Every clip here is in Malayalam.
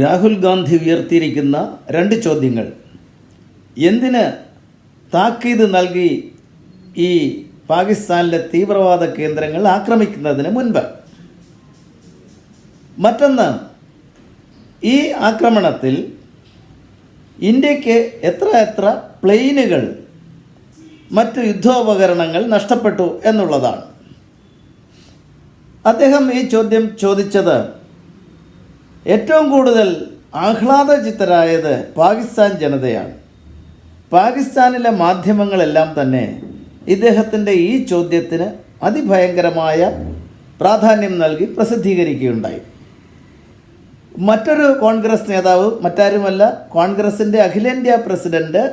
രാഹുൽ ഗാന്ധി ഉയർത്തിയിരിക്കുന്ന രണ്ട് ചോദ്യങ്ങൾ. എന്തിന് താക്കീത് നൽകി ഈ പാകിസ്ഥാനിലെ തീവ്രവാദ കേന്ദ്രങ്ങൾ ആക്രമിക്കുന്നതിന് മുൻപ്? മറ്റൊന്ന്, ഈ ആക്രമണത്തിൽ ഇന്ത്യക്ക് എത്ര പ്ലെയിനുകൾ, മറ്റ് യുദ്ധോപകരണങ്ങൾ നഷ്ടപ്പെട്ടു എന്നുള്ളതാണ്. അദ്ദേഹം ഈ ചോദ്യം ചോദിച്ചത് ഏറ്റവും കൂടുതൽ ആഹ്ലാദചിത്തരായത് പാകിസ്ഥാൻ ജനതയാണ്. പാകിസ്ഥാനിലെ മാധ്യമങ്ങളെല്ലാം തന്നെ ഇദ്ദേഹത്തിൻ്റെ ഈ ചോദ്യത്തിന് അതിഭയങ്കരമായ പ്രാധാന്യം നൽകി പ്രസിദ്ധീകരിക്കുകയുണ്ടായി. മറ്റൊരു കോൺഗ്രസ് നേതാവ്, മറ്റാരുമല്ല കോൺഗ്രസിൻ്റെ അഖിലേന്ത്യാ പ്രസിഡന്റ്,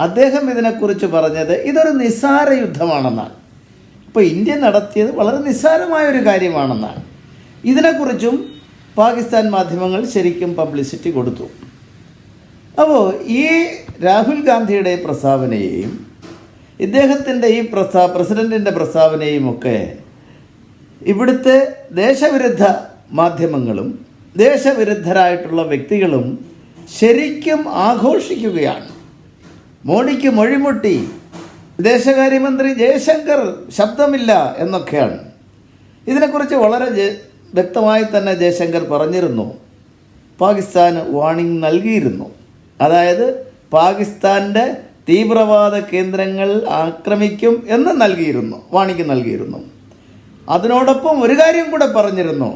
അദ്ദേഹം ഇതിനെക്കുറിച്ച് പറഞ്ഞത് ഇതൊരു നിസ്സാര യുദ്ധമാണെന്നാണ്. അപ്പോൾ ഇന്ത്യ നടത്തിയത് വളരെ നിസ്സാരമായൊരു കാര്യമാണെന്നാണ്. ഇതിനെക്കുറിച്ചും പാകിസ്ഥാൻ മാധ്യമങ്ങൾ ശരിക്കും പബ്ലിസിറ്റി കൊടുത്തു. അപ്പോൾ ഈ രാഹുൽ ഗാന്ധിയുടെ പ്രസ്താവനയെയും ഇദ്ദേഹത്തിൻ്റെ ഈ പ്രസിഡൻറ്റിൻ്റെ പ്രസ്താവനയും ഒക്കെ ഇവിടുത്തെ ദേശവിരുദ്ധ മാധ്യമങ്ങളും ദേശവിരുദ്ധരായിട്ടുള്ള വ്യക്തികളും ശരിക്കും ആഘോഷിക്കുകയാണ്. മോഡിക്ക് മൊഴിമുട്ടി, വിദേശകാര്യമന്ത്രി ജയശങ്കർ ശബ്ദമില്ല എന്നൊക്കെയാണ്. ഇതിനെക്കുറിച്ച് വളരെ വ്യക്തമായി തന്നെ ജയശങ്കർ പറഞ്ഞിരുന്നു. പാകിസ്ഥാന് വാണിംഗ് നൽകിയിരുന്നു. അതായത് പാകിസ്ഥാൻ്റെ തീവ്രവാദ കേന്ദ്രങ്ങൾ ആക്രമിക്കും എന്ന് വാണിംഗ് നൽകിയിരുന്നു. അതിനോടൊപ്പം ഒരു കാര്യം കൂടെ പറഞ്ഞിരുന്നു,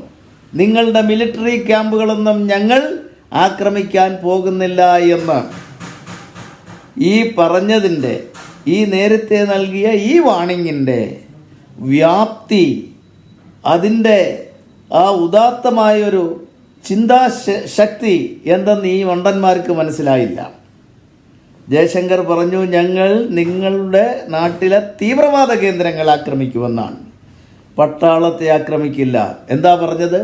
നിങ്ങളുടെ മിലിറ്ററി ക്യാമ്പുകളൊന്നും ഞങ്ങൾ ആക്രമിക്കാൻ പോകുന്നില്ല എന്ന്. ഈ പറഞ്ഞതിൻ്റെ, ഈ നേരത്തെ നൽകിയ ഈ വാണിങ്ങിൻ്റെ വ്യാപ്തി, അതിൻ്റെ ആ ഉദാത്തമായൊരു ചിന്താശക്തി എന്തെന്ന് ഈ മണ്ടന്മാർക്ക് മനസ്സിലായില്ല. ജയശങ്കർ പറഞ്ഞു, ഞങ്ങൾ നിങ്ങളുടെ നാട്ടിലെ തീവ്രവാദ കേന്ദ്രങ്ങൾ ആക്രമിക്കുമെന്നാണ്, പട്ടാളത്തെ ആക്രമിക്കില്ല. എന്താ പറഞ്ഞത്?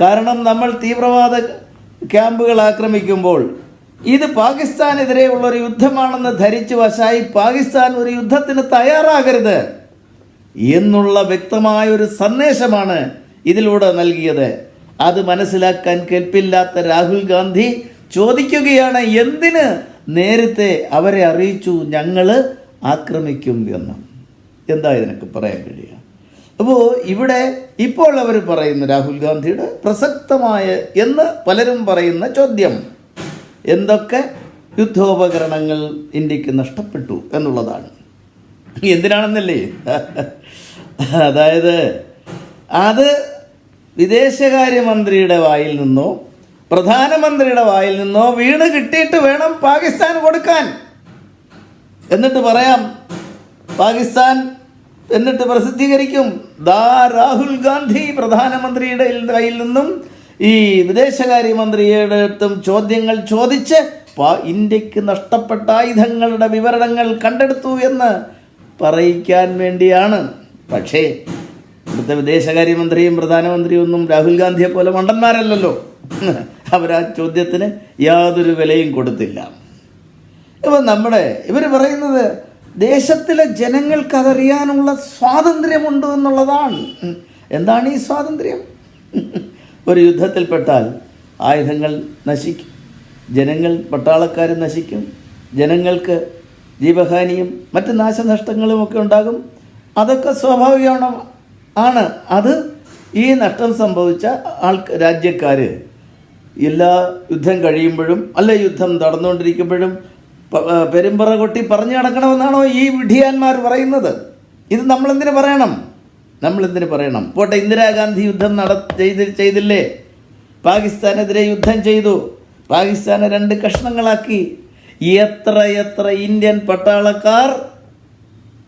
കാരണം നമ്മൾ തീവ്രവാദ ക്യാമ്പുകൾ ആക്രമിക്കുമ്പോൾ ഇത് പാകിസ്ഥാനെതിരെയുള്ളൊരു യുദ്ധമാണെന്ന് ധരിച്ചു വശായി പാകിസ്ഥാൻ ഒരു യുദ്ധത്തിന് തയ്യാറാകരുത് എന്നുള്ള വ്യക്തമായൊരു സന്ദേശമാണ് ഇതിലൂടെ നൽകിയത്. അത് മനസ്സിലാക്കാൻ കെൽപ്പില്ലാത്ത രാഹുൽ ഗാന്ധി ചോദിക്കുകയാണ്, എന്തിന് നേരത്തെ അവരെ അറിയിച്ചു ഞങ്ങൾ ആക്രമിക്കും എന്ന്? എന്താ ഇതിനൊക്കെ പറയാൻ കഴിയുക? അപ്പോൾ ഇവിടെ ഇപ്പോൾ അവർ പറയുന്ന രാഹുൽ ഗാന്ധിയുടെ പ്രസക്തമായ എന്ന് പലരും പറയുന്ന ചോദ്യം, എന്തൊക്കെ യുദ്ധോപകരണങ്ങൾ ഇന്ത്യക്ക് നഷ്ടപ്പെട്ടു എന്നുള്ളതാണ്. എന്തിനാണെന്നല്ലേ? അതായത് അത് വിദേശകാര്യമന്ത്രിയുടെ വായിൽ നിന്നോ പ്രധാനമന്ത്രിയുടെ വായിൽ നിന്നോ വീണ് കിട്ടിയിട്ട് വേണം പാകിസ്ഥാൻ കൊടുക്കാൻ. എന്നിട്ട് പറയാം, പാകിസ്ഥാൻ എന്നിട്ട് പ്രസിദ്ധീകരിക്കും, ദാ രാഹുൽ ഗാന്ധി പ്രധാനമന്ത്രിയുടെ കയ്യിൽ നിന്നും ഈ വിദേശകാര്യമന്ത്രിയുടെ അടുത്തും ചോദ്യങ്ങൾ ചോദിച്ച് ഇന്ത്യക്ക് നഷ്ടപ്പെട്ട ആയുധങ്ങളുടെ വിവരണങ്ങൾ കണ്ടെടുത്തു എന്ന് പറയിക്കാൻ വേണ്ടിയാണ്. പക്ഷേ ഇവിടുത്തെ വിദേശകാര്യമന്ത്രിയും പ്രധാനമന്ത്രിയും ഒന്നും രാഹുൽ ഗാന്ധിയെ പോലെ മണ്ടന്മാരല്ലല്ലോ. അവർ ആ ചോദ്യത്തിന് യാതൊരു വിലയും കൊടുത്തില്ല. ഇപ്പം ഇവർ പറയുന്നത് ദേശത്തിലെ ജനങ്ങൾക്ക് അതറിയാനുള്ള സ്വാതന്ത്ര്യമുണ്ട് എന്നുള്ളതാണ്. എന്താണ് ഈ സ്വാതന്ത്ര്യം? ഒരു യുദ്ധത്തിൽപ്പെട്ടാൽ ആയുധങ്ങൾ നശിക്കും, ജനങ്ങൾ, പട്ടാളക്കാർ നശിക്കും, ജനങ്ങൾക്ക് ജീവഹാനിയും മറ്റ് നാശനഷ്ടങ്ങളുമൊക്കെ ഉണ്ടാകും. അതൊക്കെ സ്വാഭാവികമാണ്. അത് ഈ നഷ്ടം സംഭവിച്ച രാജ്യക്കാർ എല്ലാ യുദ്ധം കഴിയുമ്പോഴും അല്ല യുദ്ധം നടന്നുകൊണ്ടിരിക്കുമ്പോഴും പെരുമ്പറ കൊട്ടി പറഞ്ഞു നടക്കണമെന്നാണോ ഈ വിഡ്ഢിയാന്മാർ പറയുന്നത്? ഇത് നമ്മളെന്തിനു പറയണം? പോട്ടെ, ഇന്ദിരാഗാന്ധി യുദ്ധം ചെയ്തില്ലേ? പാകിസ്ഥാനെതിരെ യുദ്ധം ചെയ്തു, പാകിസ്ഥാനെ 2 കഷ്ണങ്ങളാക്കി. എത്ര ഇന്ത്യൻ പട്ടാളക്കാർ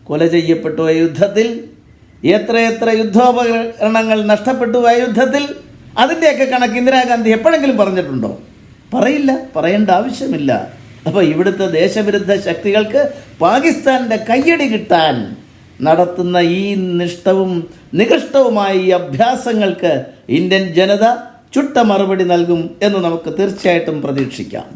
കൊല ചെയ്യപ്പെട്ടു ആ യുദ്ധത്തിൽ, എത്ര യുദ്ധോപകരണങ്ങൾ നഷ്ടപ്പെട്ടു ആ യുദ്ധത്തിൽ. അതിൻ്റെയൊക്കെ കണക്ക് ഇന്ദിരാഗാന്ധി എപ്പോഴെങ്കിലും പറഞ്ഞിട്ടുണ്ടോ? പറയില്ല, പറയേണ്ട ആവശ്യമില്ല. അപ്പോൾ ഇവിടുത്തെ ദേശവിരുദ്ധ ശക്തികൾക്ക് പാകിസ്ഥാൻ്റെ കയ്യടി കിട്ടാൻ നടത്തുന്ന ഈ നികൃഷ്ടവുമായ ഈ അഭ്യാസങ്ങൾക്ക് ഇന്ത്യൻ ജനത ചുട്ട മറുപടി നൽകും എന്ന് നമുക്ക് തീർച്ചയായിട്ടും പ്രതീക്ഷിക്കാം.